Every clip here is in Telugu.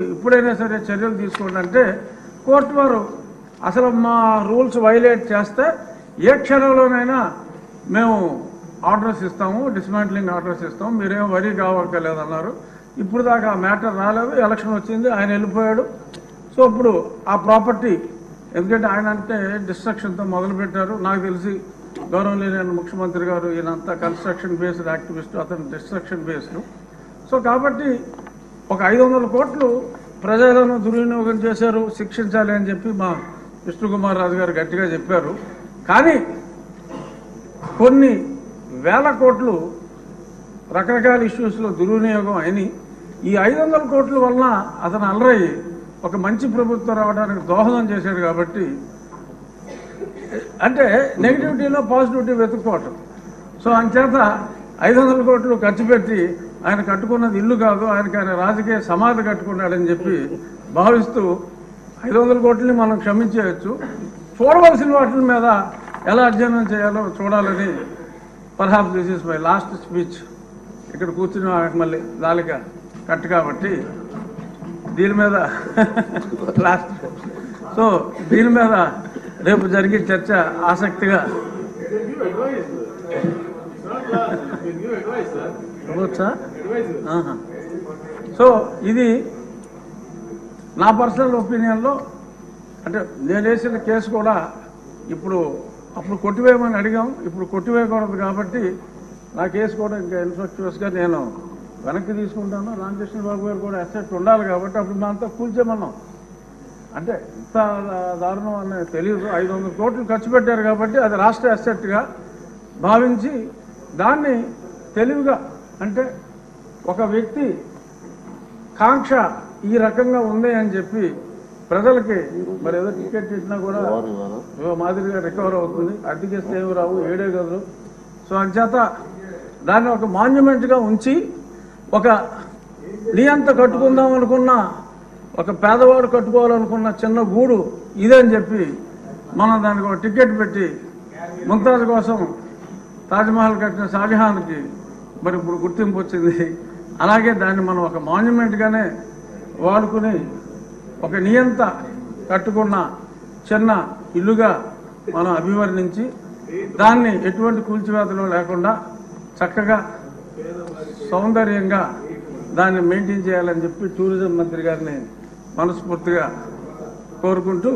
ఇప్పుడైనా సరే చర్యలు తీసుకోండి అంటే కోర్టు వారు అసలు మా రూల్స్ వైలేట్ చేస్తే ఏ క్షణంలోనైనా మేము ఆర్డర్స్ ఇస్తాము, డిస్మాంట్లింగ్ ఆర్డర్స్ ఇస్తాము, మీరేం వరీ కావక్కర్లేదన్నారు. ఇప్పుడు దాకా ఆ మ్యాటర్ రాలేదు, ఎలక్షన్ వచ్చింది, ఆయన వెళ్ళిపోయాడు. సో ఇప్పుడు ఆ ప్రాపర్టీ ఎందుకంటే ఆయన అంటే డిస్ట్రక్షన్తో మొదలుపెట్టారు. నాకు తెలిసి గౌరవనీయులైన ముఖ్యమంత్రి గారు ఈయనంతా కన్స్ట్రక్షన్ బేస్డ్ యాక్టివిస్ట్, అతను డిస్ట్రక్షన్ బేస్డ్. సో కాబట్టి ఒక 500 కోట్లు ప్రజలను దుర్వినియోగం చేశారు, శిక్షించాలి అని చెప్పి మా విష్ణుకుమార్ రాజు గారు గట్టిగా చెప్పారు. కానీ కొన్ని వేల కోట్లు రకరకాల ఇష్యూస్లో దుర్వినియోగం అయినాయి. ఈ 500 కోట్ల వలన అతను అలరయ్యి ఒక మంచి ప్రభుత్వం రావడానికి దోహదం చేశాడు. కాబట్టి అంటే నెగిటివిటీలో పాజిటివిటీ వెతుక్కోవటం. సో అంచేత 500 కోట్లు ఖర్చు పెట్టి ఆయన కట్టుకున్నది ఇల్లు కాదు, ఆయన రాజకీయ సమాధి కట్టుకున్నాడని చెప్పి భావిస్తూ 500 కోట్లని మనం క్షమించేయచ్చు. చూడవలసిన వాటి మీద ఎలా అధ్యయనం చేయాలో చూడాలని perhaps this is my last speech. ఇక్కడ కూర్చుని మళ్ళీ దాలిక కట్టు కాబట్టి దీని మీద లాస్ట్. సో దీని మీద రేపు జరిగే చర్చ ఆసక్తిగా వచ్చా. సో ఇది నా పర్సనల్ ఒపీనియన్లో, అంటే నేను వేసిన కేసు కూడా అప్పుడు కొట్టివేయమని అడిగాం, ఇప్పుడు కొట్టివేయకూడదు కాబట్టి నా కేసు కూడా ఇంకా ఇన్ఫ్రాస్ట్రక్చర్స్గా నేను వెనక్కి తీసుకుంటాను. రామకృష్ణ బాబు గారు కూడా అసెట్ ఉండాలి కాబట్టి అప్పుడు మేమంతా కూల్చేమన్నాం. అంటే ఇంత దారుణం అని తెలియదు. 500 కోట్లు ఖర్చు పెట్టారు కాబట్టి అది రాష్ట్ర అసెట్గా భావించి దాన్ని తెలివిగా, అంటే ఒక వ్యక్తి కాంక్ష ఈ రకంగా ఉంది అని చెప్పి ప్రజలకి మరి ఏదో టికెట్ ఇచ్చినా కూడా మాదిరిగా రికవర్ అవుతుంది, అద్దెకిస్తే ఏమి రావు, 7 గదులు. సో అంచేత దాన్ని ఒక మాన్యుమెంట్గా ఉంచి ఒక నియంత కట్టుకుందాం అనుకున్న, ఒక పేదవాడు కట్టుకోవాలనుకున్న చిన్న గూడు ఇదని చెప్పి మనం దానికి ఒక టికెట్ పెట్టి ముంతాజ్ కోసం తాజ్మహల్ కట్టిన షాజహాన్కి మరి ఇప్పుడు గుర్తింపు వచ్చింది. అలాగే దాన్ని మనం ఒక మాన్యుమెంట్గానే వాడుకుని ఒక నియంత కట్టుకున్న చిన్న ఇల్లుగా మనం అభివర్ణించి దాన్ని ఎటువంటి కూల్చివేతలు లేకుండా చక్కగా సౌందర్యంగా దాన్ని మెయింటైన్ చేయాలని చెప్పి టూరిజం మంత్రి గారిని మనస్ఫూర్తిగా కోరుకుంటూ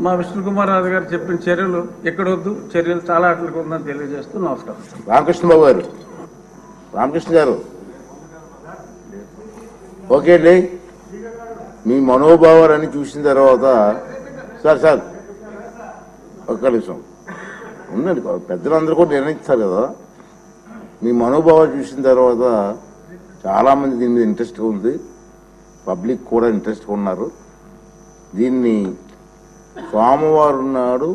మా విష్ణుకుమార్ రాజు గారు చెప్పిన చర్యలు ఎక్కడొద్దు, చర్యలు చాలా అట్లకు ఉందని తెలియజేస్తూ నమస్కారం. రామకృష్ణబాబు గారు, రామకృష్ణ గారు, ఓకే అండి. మీ మనోభావాలన్నీ చూసిన తర్వాత సార్ ఒక్క నిమిషం ఉండండి, పెద్దలందరూ కూడా నిర్ణయిస్తారు కదా. మీ మనోభావాలు చూసిన తర్వాత చాలామంది దీని మీద ఇంట్రెస్ట్గా ఉంది, పబ్లిక్ కూడా ఇంట్రెస్ట్గా ఉన్నారు. దీన్ని సోమవారం నాడు